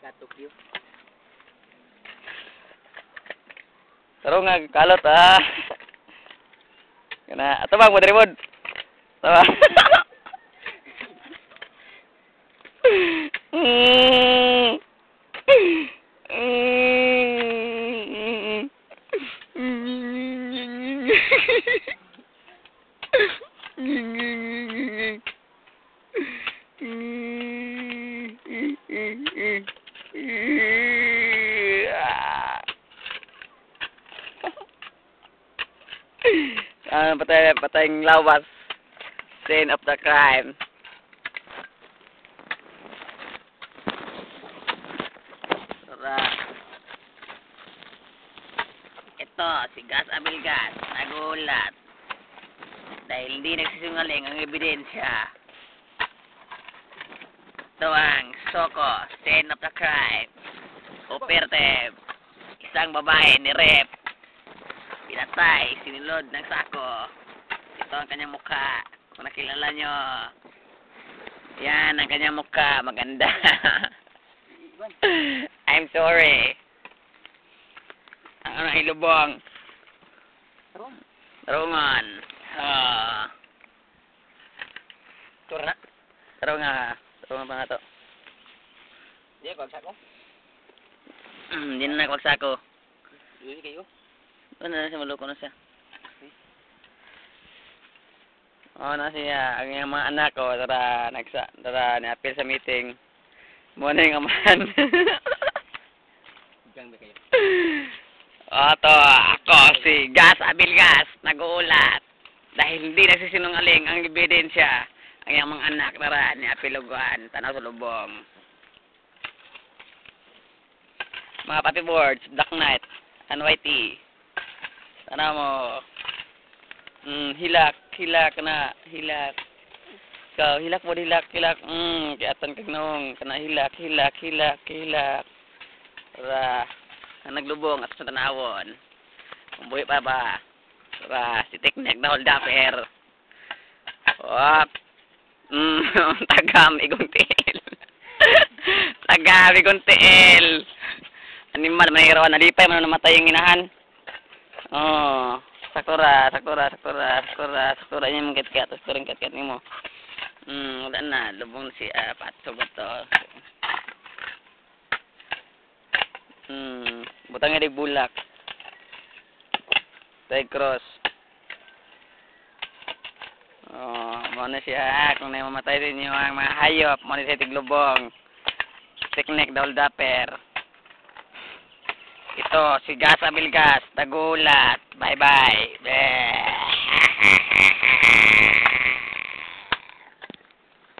Katukyo. Taro nga kalot Kana ato bang modern mod. Tawa. Patayang lawas. Scene of the crime. Ito, si Gas Abilgas, nagulat. Dahil hindi nagsisinungaling ang ebidensya. Ito ang Soko, scene of the crime. Operative, isang babae ni Rep. Pinatay, sinilod ng sako. Ito ang kanyang mukha. Kung nakilala nyo. Yan ang kanyang mukha. Maganda. I'm sorry. Ang ilubong. Tarungan. Turo na. Tarungan pa nga to. Di ko sako. Hindi na nakwagsak ko. Hindi kayo. Ano na siya, maloko na siya. Oo na siya, ang mga anak ko, tara, ni-appeal sa meeting. Muna yung amahan. Diyan ba kayo? Oto, ako si Gas Abilgas, nag-uulat. Dahil hindi nagsisinungaling ang ebidensya, ang iyang mga anak, tara, ni-appealugan, tanaw sa lubong. Mga Papi Boards, Black Knight, NYT. Tanaw mo. Hilak na, hilak. Ikaw, hilak mo, hilak. Kiatan kag noong, kana hilak. Tara, naglubong at sa tanawon. Kumbuhi pa ba? Tara, si Teknek na holdapper. Wap. Tagam, igong tiil. Tagam, igong tiil. Animal, manirawan, nalipay, namatay yung inahan. Oh. Sakura. Niya mong kat-kat. Sakura kat-kat ni mo. Wala na. Lubong si Patso ba to? Butang nga di bulak. Side cross. Muna siya. Kung na mamatay din yung mga hayop. Muna siya tiglubong. Teknek daul daper. Ito, si Gas Abilgas, tagulat. Bye-bye.